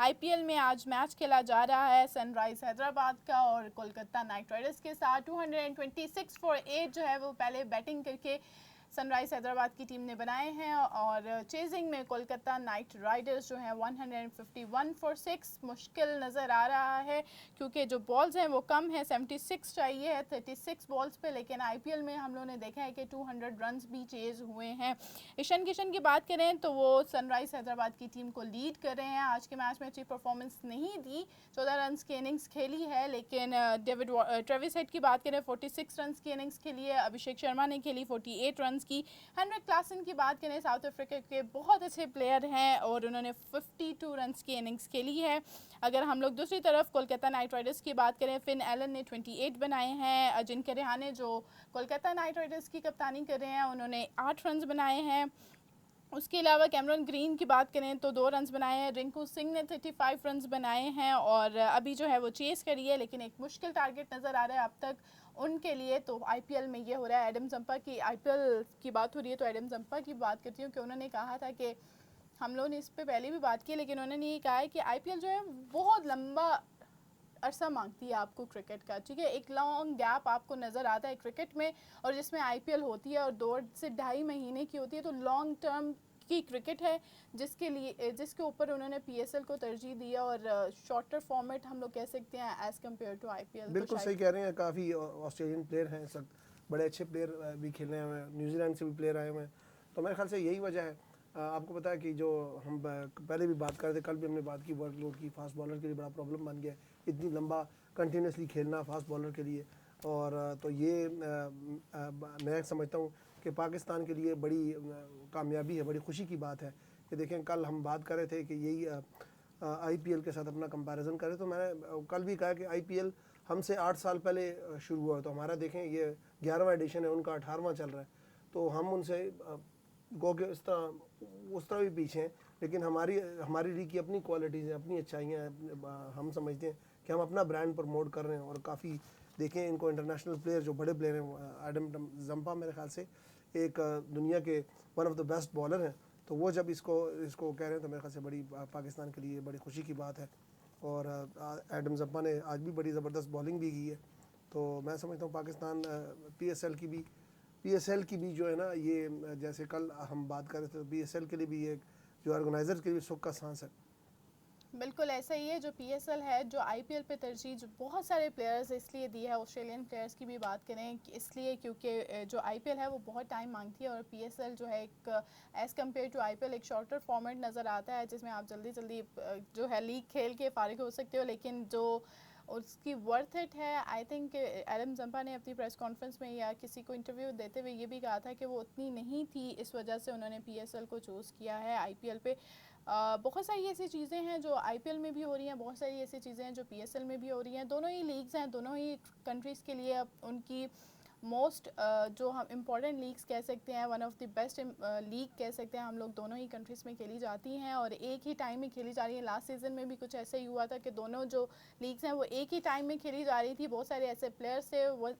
IPL में आज match खेला जा रहा है सनराइज हैदराबाद का और कोलकाता नाइट राइडर्स के साथ। 226 फॉर 8 जो है वो पहले बैटिंग करके सनराइज हैदराबाद की टीम ने बनाए हैं और चेजिंग में कोलकाता नाइट राइडर्स जो है 151 फॉर 6 मुश्किल नज़र आ रहा है क्योंकि जो बॉल्स हैं वो कम है, 76 चाहिए है 36 बॉल्स पे, लेकिन आईपीएल में हम लोगों ने देखा है कि 200 रन्स भी चेज हुए हैं। ईशान किशन की बात करें तो वो सनराइज हैदराबाद की टीम को लीड कर रहे हैं। आज के मैच में अच्छी परफॉर्मेंस नहीं दी, 14 रन्स की इनिंग्स खेली है, लेकिन ट्रेविस हेड की बात करें 46 रन्स की इनिंग्स खेली है। अभिषेक शर्मा ने खेली 48 रन्स की। हेनरिक क्लासन की बात करें, साउथ अफ्रीका के बहुत अच्छे प्लेयर हैं और उन्होंने 52 रन्स की इनिंग्स खेली है। अगर हम लोग दूसरी तरफ कोलकाता नाइट राइडर्स की बात करें, फिन एलन ने 28 बनाए हैं। अजिंक्य रहाणे जो कोलकाता नाइट राइडर्स की कप्तानी कर रहे हैं उन्होंने 8 रन्स बनाए हैं। उसके अलावा कैमरन ग्रीन की बात करें तो 2 रन्स बनाए हैं। रिंकू सिंह ने 35 रन्स बनाए हैं और अभी जो है वो चेस करी है, लेकिन एक मुश्किल टारगेट नज़र आ रहा है अब तक उनके लिए। तो आईपीएल में ये हो रहा है, एडम जंपा की आईपीएल की बात हो रही है तो एडम जंपा की बात करती हूँ कि उन्होंने कहा था कि हम लोगों ने इस पर पहले भी बात की, लेकिन उन्होंने ये कहा है कि आईपीएल जो है बहुत लंबा अरसा मांगती है आपको क्रिकेट का, ठीक है। एक लॉन्ग गैप आपको नज़र आता है क्रिकेट में और जिसमें आईपीएल होती है और 2 से ढाई महीने की होती है, तो लॉन्ग टर्म की क्रिकेट है जिसके ऊपर उन्होंने पीएसएल को तरजीह दिया और शॉर्टर फॉर्मेट हम लोग कह सकते हैं एज़ कम्पेयर टू आईपीएल। बिल्कुल सही कह रहे हैं। काफ़ी ऑस्ट्रेलियन प्लेयर हैं, सब बड़े अच्छे प्लेयर भी खेलने हुए हैं, न्यूजीलैंड से भी प्लेयर आए हुए हैं। तो मेरे ख्याल से यही वजह है। आपको पता है कि जो हम पहले भी बात कर रहे थे, कल भी हमने बात की वर्कलोड की, फास्ट बॉलर के लिए बड़ा प्रॉब्लम बन गया है इतनी लंबा कंटिन्यूसली खेलना फास्ट बॉलर के लिए। और तो ये मैं समझता हूँ कि पाकिस्तान के लिए बड़ी कामयाबी है, बड़ी खुशी की बात है कि देखें कल हम बात कर रहे थे कि यही आईपीएल के साथ अपना कंपैरिजन करें, तो मैंने कल भी कहा कि आईपीएल हमसे 8 साल पहले शुरू हुआ, तो हमारा देखें ये 11वां एडिशन है, उनका 18वां चल रहा है। तो हम उनसे गो के उस तरह भी पीछे हैं, लेकिन हमारी लीग की अपनी क्वालिटीज़ हैं, अपनी अच्छाइयाँ हैं। हम समझते हैं कि हम अपना ब्रांड प्रमोट कर रहे हैं और काफ़ी देखें इनको इंटरनेशनल प्लेयर जो बड़े प्लेयर हैं, एडम जंपा मेरे ख्याल से एक दुनिया के one of the best bowler हैं। तो वो जब इसको कह रहे हैं तो मेरे ख्याल से बड़ी पाकिस्तान के लिए बड़ी खुशी की बात है। और एडम जंपा ने आज भी बड़ी ज़बरदस्त बॉलिंग भी की है। तो मैं समझता हूँ पाकिस्तान पीएसएल की भी जो है ना, ये जैसे कल हम बात कर रहे थे, तो पीएसएल के लिए भी एक जो ऑर्गेनाइजर के लिए सुख का सांस है। बिल्कुल ऐसा ही है। जो पीएसएल है, जो आईपीएल पे तरजीह जो बहुत सारे प्लेयर्स इसलिए दी है, ऑस्ट्रेलियन प्लेयर्स की भी बात करें इसलिए क्योंकि जो आईपीएल है वो बहुत टाइम मांगती है और पीएसएल जो है एक एज़ कम्पेयर टू आईपीएल एक शॉर्टर फॉर्मेट नज़र आता है जिसमें आप जल्दी जल्दी जो है लीग खेल के फारिग हो सकते हो, लेकिन जो उसकी वर्थ इट है। आई थिंक एडम जंपा ने अपनी प्रेस कॉन्फ्रेंस में या किसी को इंटरव्यू देते हुए ये भी कहा था कि वो उतनी नहीं थी, इस वजह से उन्होंने पीएसएल को चूज़ किया है आईपीएल पे। बहुत सारी ऐसी चीज़ें हैं जो आईपीएल में भी हो रही हैं, बहुत सारी ऐसी चीज़ें हैं जो पीएसएल में भी हो रही हैं। दोनों ही लीग्स हैं, दोनों ही कंट्रीज़ के लिए अब उनकी मोस्ट जो हम इम्पॉर्टेंट लीग्स कह सकते हैं, one of the best league कह सकते हैं, हम लोग दोनों ही कंट्रीज़ में खेली जाती हैं और एक ही टाइम में खेली जा रही है। लास्ट सीज़न में भी कुछ ऐसा ही हुआ था कि दोनों जो लीग्स हैं वो एक ही टाइम में खेली जा रही थी। बहुत सारे ऐसे प्लेयर्स थे,